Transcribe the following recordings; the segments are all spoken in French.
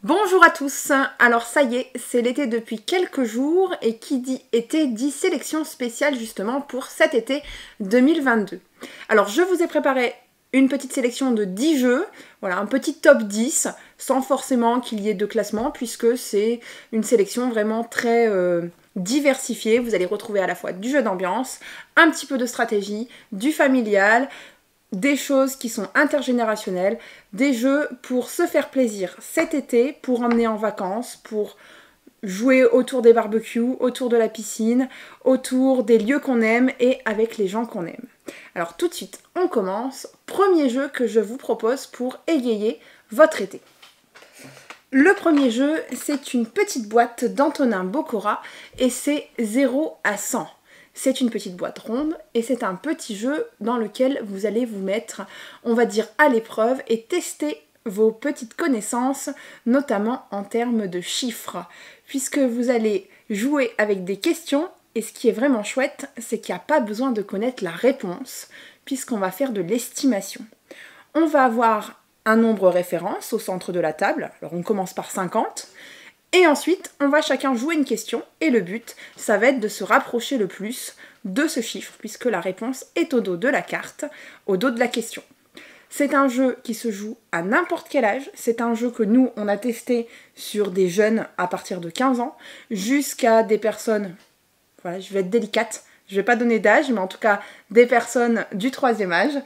Bonjour à tous, alors ça y est, c'est l'été depuis quelques jours et qui dit été dit sélection spéciale justement pour cet été 2022. Alors je vous ai préparé une petite sélection de 10 jeux, voilà, un petit top 10 sans forcément qu'il y ait de classement puisque c'est une sélection vraiment très diversifiée. Vous allez retrouver à la fois du jeu d'ambiance, un petit peu de stratégie, du familial, des choses qui sont intergénérationnelles, des jeux pour se faire plaisir cet été, pour emmener en vacances, pour jouer autour des barbecues, autour de la piscine, autour des lieux qu'on aime et avec les gens qu'on aime. Alors tout de suite, on commence. Premier jeu que je vous propose pour égayer votre été. Le premier jeu, c'est une petite boîte d'Antonin Bocora et c'est 0 à 100. C'est une petite boîte ronde et c'est un petit jeu dans lequel vous allez vous mettre, on va dire, à l'épreuve et tester vos petites connaissances, notamment en termes de chiffres, puisque vous allez jouer avec des questions et ce qui est vraiment chouette, c'est qu'il n'y a pas besoin de connaître la réponse, puisqu'on va faire de l'estimation. On va avoir un nombre référence au centre de la table, alors on commence par 50, et ensuite, on va chacun jouer une question, et le but, ça va être de se rapprocher le plus de ce chiffre, puisque la réponse est au dos de la carte, au dos de la question. C'est un jeu qui se joue à n'importe quel âge, c'est un jeu que nous, on a testé sur des jeunes à partir de 15 ans, jusqu'à des personnes, voilà, je vais être délicate, je vais pas donner d'âge, mais en tout cas, des personnes du 3e âge.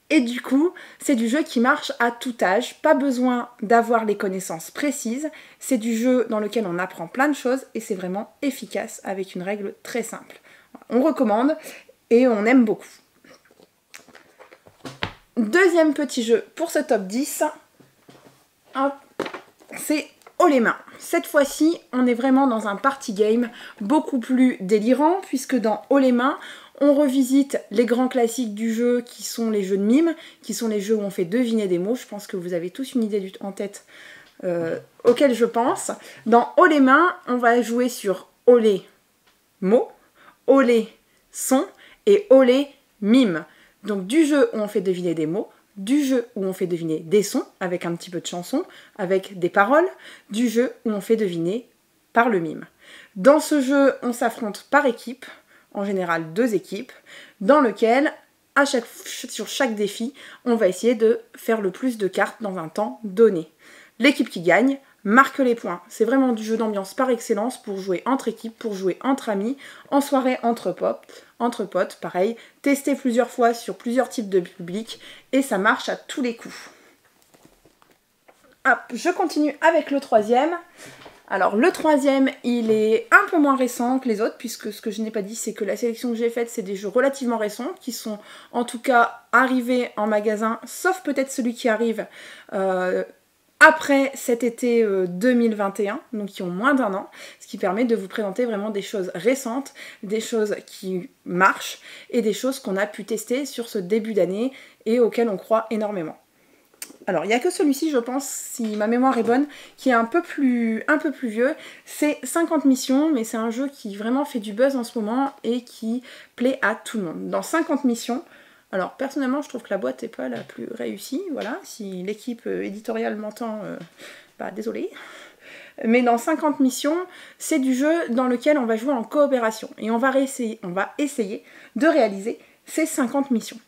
Et du coup, c'est du jeu qui marche à tout âge, pas besoin d'avoir les connaissances précises, c'est du jeu dans lequel on apprend plein de choses et c'est vraiment efficace avec une règle très simple. On recommande et on aime beaucoup. Deuxième petit jeu pour ce top 10, c'est haut les mains. Cette fois-ci, on est vraiment dans un party game beaucoup plus délirant puisque dans haut les mains, on revisite les grands classiques du jeu qui sont les jeux de mime, qui sont les jeux où on fait deviner des mots. Je pense que vous avez tous une idée en tête auquel je pense. Dans haut les mains, on va jouer sur haut les mots, haut les sons et haut les mimes. Donc du jeu où on fait deviner des mots, du jeu où on fait deviner des sons avec un petit peu de chanson, avec des paroles, du jeu où on fait deviner par le mime. Dans ce jeu, on s'affronte par équipe, en général 2 équipes, dans lequel, sur chaque défi, on va essayer de faire le plus de cartes dans un temps donné. L'équipe qui gagne marque les points. C'est vraiment du jeu d'ambiance par excellence pour jouer entre équipes, pour jouer entre amis, en soirée entre potes, pareil, tester plusieurs fois sur plusieurs types de publics, et ça marche à tous les coups. Hop, je continue avec le troisième. Alors le troisième, il est un peu moins récent que les autres, puisque ce que je n'ai pas dit, c'est que la sélection que j'ai faite, c'est des jeux relativement récents, qui sont en tout cas arrivés en magasin, sauf peut-être celui qui arrive après cet été 2021, donc qui ont moins d'1 an, ce qui permet de vous présenter vraiment des choses récentes, des choses qui marchent, et des choses qu'on a pu tester sur ce début d'année, et auxquelles on croit énormément. Alors, il n'y a que celui-ci, je pense, si ma mémoire est bonne, qui est un peu plus vieux. C'est 50 missions, mais c'est un jeu qui vraiment fait du buzz en ce moment et qui plaît à tout le monde. Dans 50 missions, alors personnellement, je trouve que la boîte n'est pas la plus réussie, voilà. Si l'équipe éditoriale m'entend, désolé. Mais dans 50 missions, c'est du jeu dans lequel on va jouer en coopération. Et on va essayer de réaliser ces 50 missions.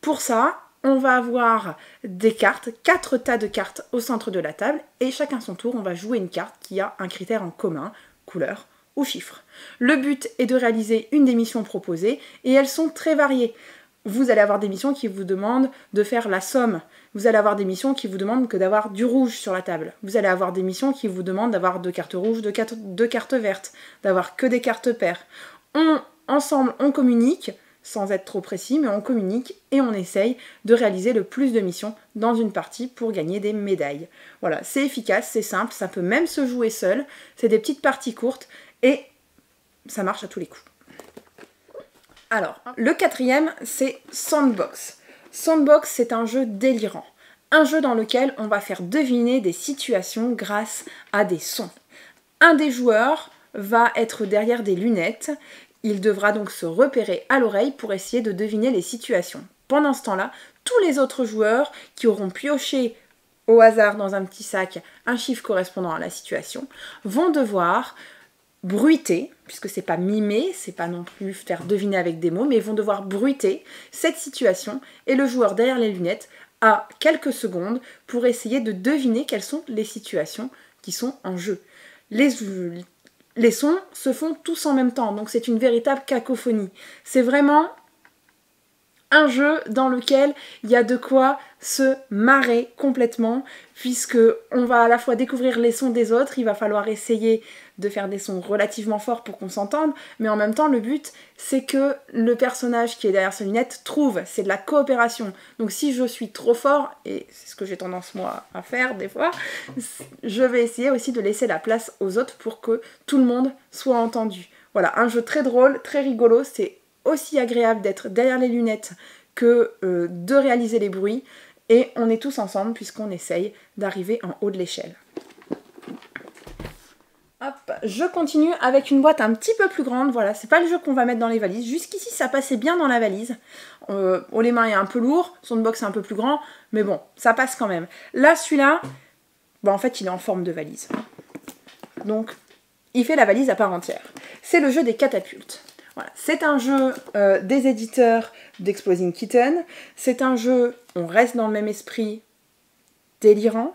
Pour ça, on va avoir des cartes, 4 tas de cartes au centre de la table, et chacun son tour, on va jouer une carte qui a un critère en commun, couleur ou chiffre. Le but est de réaliser une des missions proposées, et elles sont très variées. Vous allez avoir des missions qui vous demandent de faire la somme. Vous allez avoir des missions qui vous demandent que d'avoir du rouge sur la table. Vous allez avoir des missions qui vous demandent d'avoir 2 cartes rouges, 2 cartes vertes, d'avoir que des cartes paires. Ensemble, on communique, sans être trop précis, mais on communique et on essaye de réaliser le plus de missions dans une partie pour gagner des médailles. Voilà, c'est efficace, c'est simple, ça peut même se jouer seul, c'est des petites parties courtes et ça marche à tous les coups. Alors, le quatrième, c'est Sandbox. Sandbox, c'est un jeu délirant. Un jeu dans lequel on va faire deviner des situations grâce à des sons. Un des joueurs va être derrière des lunettes. Il devra donc se repérer à l'oreille pour essayer de deviner les situations. Pendant ce temps-là, tous les autres joueurs qui auront pioché au hasard dans un petit sac un chiffre correspondant à la situation, vont devoir bruiter, puisque c'est pas mimer, c'est pas non plus faire deviner avec des mots, mais vont devoir bruiter cette situation et le joueur derrière les lunettes a quelques secondes pour essayer de deviner quelles sont les situations qui sont en jeu. Les sons se font tous en même temps, donc c'est une véritable cacophonie. C'est vraiment un jeu dans lequel il y a de quoi se marrer complètement, puisque on va à la fois découvrir les sons des autres, il va falloir essayer de faire des sons relativement forts pour qu'on s'entende, mais en même temps le but c'est que le personnage qui est derrière ses lunettes trouve, c'est de la coopération. Donc si je suis trop fort, et c'est ce que j'ai tendance moi à faire des fois, je vais essayer aussi de laisser la place aux autres pour que tout le monde soit entendu. Voilà, un jeu très drôle, très rigolo, c'est aussi agréable d'être derrière les lunettes que de réaliser les bruits, et on est tous ensemble puisqu'on essaye d'arriver en haut de l'échelle. Hop, je continue avec une boîte un petit peu plus grande, voilà, c'est pas le jeu qu'on va mettre dans les valises, jusqu'ici ça passait bien dans la valise, les mains est un peu lourd, son box est un peu plus grand, mais bon, ça passe quand même. Là, celui-là, en fait il est en forme de valise, donc il fait la valise à part entière. C'est le jeu des catapultes. Voilà. C'est un jeu des éditeurs d'Exploding Kitten. C'est un jeu, on reste dans le même esprit délirant,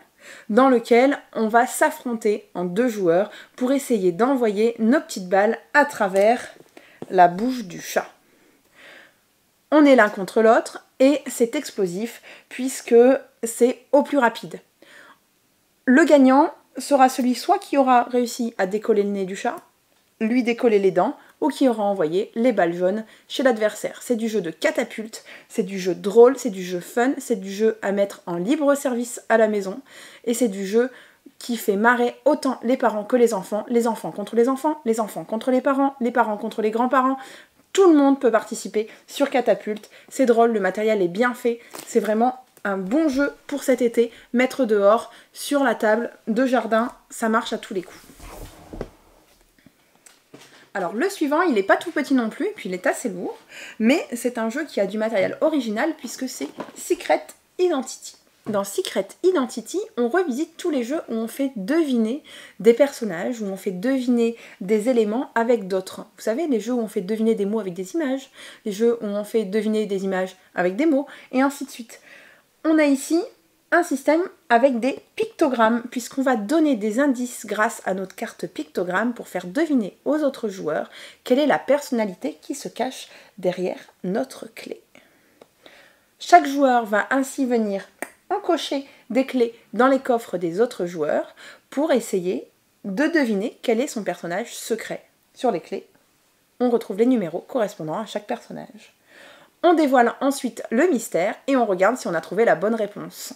dans lequel on va s'affronter en 2 joueurs pour essayer d'envoyer nos petites balles à travers la bouche du chat. On est l'un contre l'autre et c'est explosif puisque c'est au plus rapide. Le gagnant sera celui soit qui aura réussi à décoller le nez du chat, lui décoller les dents, ou qui aura envoyé les balles jaunes chez l'adversaire. C'est du jeu de catapulte, c'est du jeu drôle, c'est du jeu fun, c'est du jeu à mettre en libre service à la maison, et c'est du jeu qui fait marrer autant les parents que les enfants contre les enfants contre les parents contre les grands-parents. Tout le monde peut participer sur Catapulte, c'est drôle, le matériel est bien fait, c'est vraiment un bon jeu pour cet été, mettre dehors, sur la table de jardin, ça marche à tous les coups. Alors le suivant, il n'est pas tout petit non plus, et puis il est assez lourd, mais c'est un jeu qui a du matériel original puisque c'est Secret Identity. Dans Secret Identity, on revisite tous les jeux où on fait deviner des personnages, où on fait deviner des éléments avec d'autres. Vous savez, les jeux où on fait deviner des mots avec des images, les jeux où on fait deviner des images avec des mots, et ainsi de suite. On a ici un système avec des pictogrammes, puisqu'on va donner des indices grâce à notre carte pictogramme pour faire deviner aux autres joueurs quelle est la personnalité qui se cache derrière notre clé. Chaque joueur va ainsi venir encocher des clés dans les coffres des autres joueurs pour essayer de deviner quel est son personnage secret. Sur les clés, on retrouve les numéros correspondant à chaque personnage. On dévoile ensuite le mystère et on regarde si on a trouvé la bonne réponse.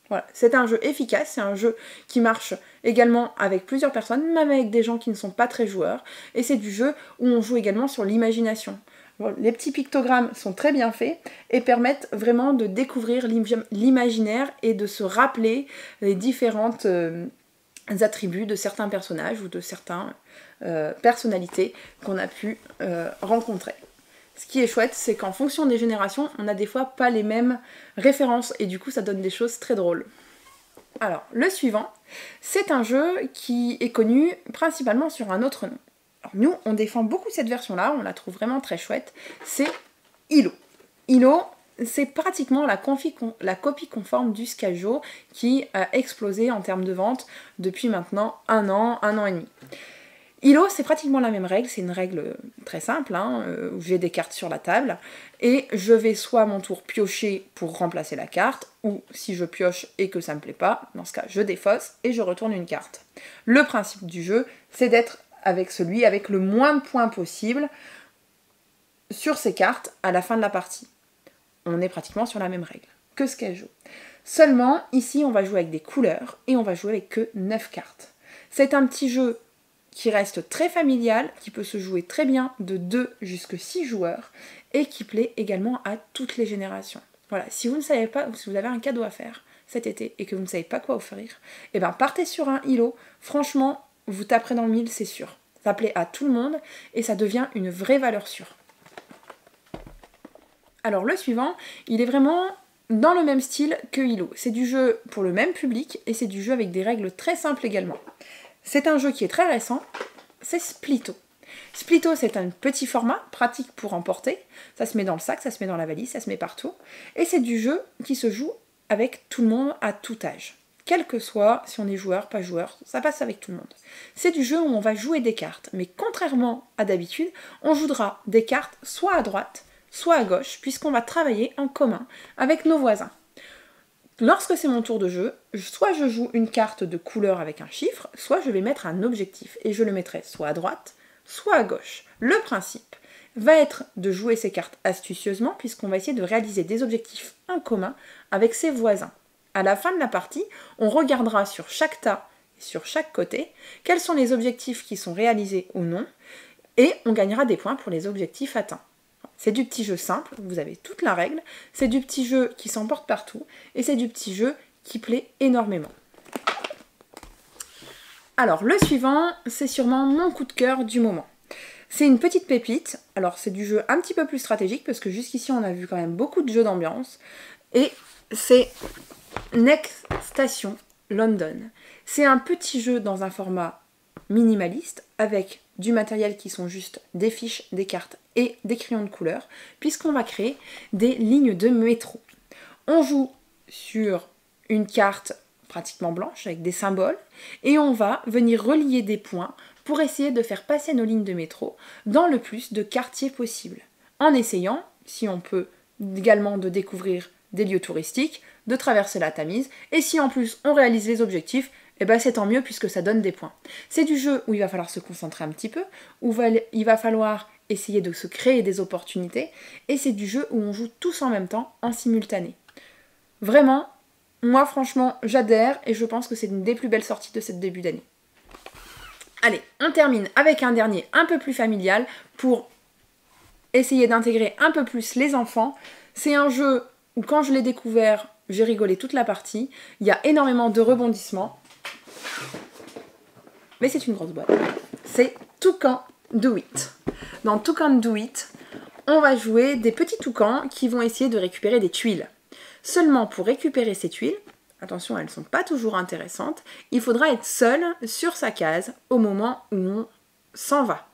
Voilà, c'est un jeu efficace, c'est un jeu qui marche également avec plusieurs personnes, même avec des gens qui ne sont pas très joueurs, et c'est du jeu où on joue également sur l'imagination. Bon, les petits pictogrammes sont très bien faits et permettent vraiment de découvrir l'imaginaire et de se rappeler les différentes attributs de certains personnages ou de certaines personnalités qu'on a pu rencontrer. Ce qui est chouette, c'est qu'en fonction des générations, on n'a des fois pas les mêmes références et du coup ça donne des choses très drôles. Alors, le suivant, c'est un jeu qui est connu principalement sur un autre nom. Alors, nous, on défend beaucoup cette version-là, on la trouve vraiment très chouette, c'est Ilo. Ilo, c'est pratiquement la copie conforme du Scajo qui a explosé en termes de vente depuis maintenant un an et demi. Ilo, c'est pratiquement la même règle, c'est une règle très simple, où j'ai des cartes sur la table, et je vais soit à mon tour piocher pour remplacer la carte, ou si je pioche et que ça me plaît pas, dans ce cas je défausse et je retourne une carte. Le principe du jeu, c'est d'être avec celui avec le moins de points possible sur ces cartes à la fin de la partie. On est pratiquement sur la même règle que ce qu'elle joue. Seulement, ici on va jouer avec des couleurs, et on va jouer avec que 9 cartes. C'est un petit jeu qui reste très familial, qui peut se jouer très bien de 2 jusqu'à 6 joueurs, et qui plaît également à toutes les générations. Voilà, si vous ne savez pas, si vous avez un cadeau à faire cet été, et que vous ne savez pas quoi offrir, et ben partez sur un Ilo, franchement, vous taperez dans le mille, c'est sûr. Ça plaît à tout le monde, et ça devient une vraie valeur sûre. Alors le suivant, il est vraiment dans le même style que Ilo. C'est du jeu pour le même public et c'est du jeu avec des règles très simples également. C'est un jeu qui est très récent, c'est Splitto. Splitto, c'est un petit format, pratique pour emporter. Ça se met dans le sac, ça se met dans la valise, ça se met partout. Et c'est du jeu qui se joue avec tout le monde à tout âge. Quel que soit, si on est joueur, pas joueur, ça passe avec tout le monde. C'est du jeu où on va jouer des cartes, mais contrairement à d'habitude, on jouera des cartes soit à droite, soit à gauche, puisqu'on va travailler en commun avec nos voisins. Lorsque c'est mon tour de jeu, soit je joue une carte de couleur avec un chiffre, soit je vais mettre un objectif, et je le mettrai soit à droite, soit à gauche. Le principe va être de jouer ces cartes astucieusement, puisqu'on va essayer de réaliser des objectifs en commun avec ses voisins. À la fin de la partie, on regardera sur chaque tas et sur chaque côté quels sont les objectifs qui sont réalisés ou non, et on gagnera des points pour les objectifs atteints. C'est du petit jeu simple, vous avez toute la règle, c'est du petit jeu qui s'emporte partout, et c'est du petit jeu qui plaît énormément. Alors le suivant, c'est sûrement mon coup de cœur du moment. C'est une petite pépite, alors c'est du jeu un petit peu plus stratégique, parce que jusqu'ici on a vu quand même beaucoup de jeux d'ambiance, et c'est Next Station London. C'est un petit jeu dans un format minimaliste, avec du matériel qui sont juste des fiches, des cartes et des crayons de couleur, puisqu'on va créer des lignes de métro. On joue sur une carte pratiquement blanche avec des symboles, et on va venir relier des points pour essayer de faire passer nos lignes de métro dans le plus de quartiers possible, en essayant, si on peut également, de découvrir des lieux touristiques, de traverser la Tamise, et si en plus on réalise les objectifs, eh ben c'est tant mieux puisque ça donne des points. C'est du jeu où il va falloir se concentrer un petit peu, où il va falloir essayer de se créer des opportunités, et c'est du jeu où on joue tous en même temps, en simultané. Vraiment, moi franchement j'adhère et je pense que c'est une des plus belles sorties de cette début d'année. Allez, on termine avec un dernier un peu plus familial pour essayer d'intégrer un peu plus les enfants. C'est un jeu où quand je l'ai découvert, j'ai rigolé toute la partie. Il y a énormément de rebondissements. Mais c'est une grosse boîte. C'est Toucan Do It. Dans Toucan Do It, on va jouer des petits toucans qui vont essayer de récupérer des tuiles. Seulement pour récupérer ces tuiles, attention, elles ne sont pas toujours intéressantes, il faudra être seul sur sa case au moment où on s'en va.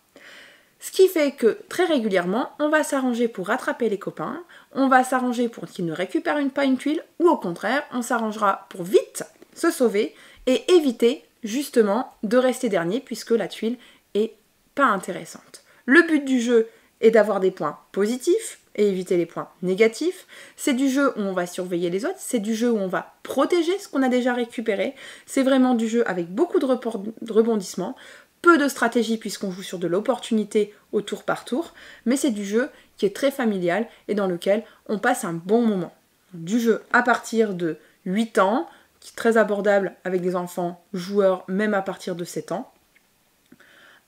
Ce qui fait que très régulièrement, on va s'arranger pour rattraper les copains, on va s'arranger pour qu'ils ne récupèrent pas une tuile, ou au contraire, on s'arrangera pour vite se sauver et éviter justement de rester dernier puisque la tuile est pas intéressante. Le but du jeu est d'avoir des points positifs et éviter les points négatifs. C'est du jeu où on va surveiller les autres, c'est du jeu où on va protéger ce qu'on a déjà récupéré. C'est vraiment du jeu avec beaucoup de rebondissements, peu de stratégie puisqu'on joue sur de l'opportunité au tour par tour, mais c'est du jeu qui est très familial et dans lequel on passe un bon moment. Du jeu à partir de 8 ans, qui est très abordable avec des enfants joueurs même à partir de 7 ans.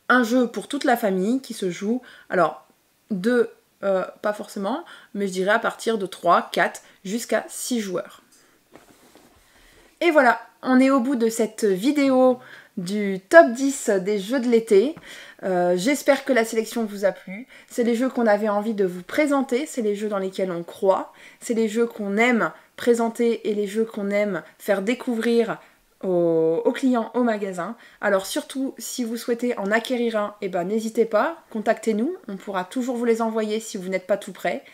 Un jeu pour toute la famille qui se joue, alors pas forcément, mais je dirais à partir de 3, 4, jusqu'à 6 joueurs. Et voilà, on est au bout de cette vidéo du top 10 des jeux de l'été. J'espère que la sélection vous a plu. C'est les jeux qu'on avait envie de vous présenter, c'est les jeux dans lesquels on croit, c'est les jeux qu'on aime présenter et les jeux qu'on aime faire découvrir aux clients au magasin. Alors surtout, si vous souhaitez en acquérir un, eh ben, n'hésitez pas, contactez-nous, on pourra toujours vous les envoyer si vous n'êtes pas tout prêt.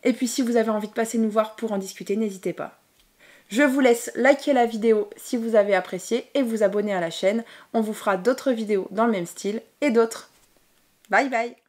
Et puis si vous avez envie de passer nous voir pour en discuter, n'hésitez pas. Je vous laisse liker la vidéo si vous avez apprécié et vous abonner à la chaîne. On vous fera d'autres vidéos dans le même style et d'autres. Bye bye!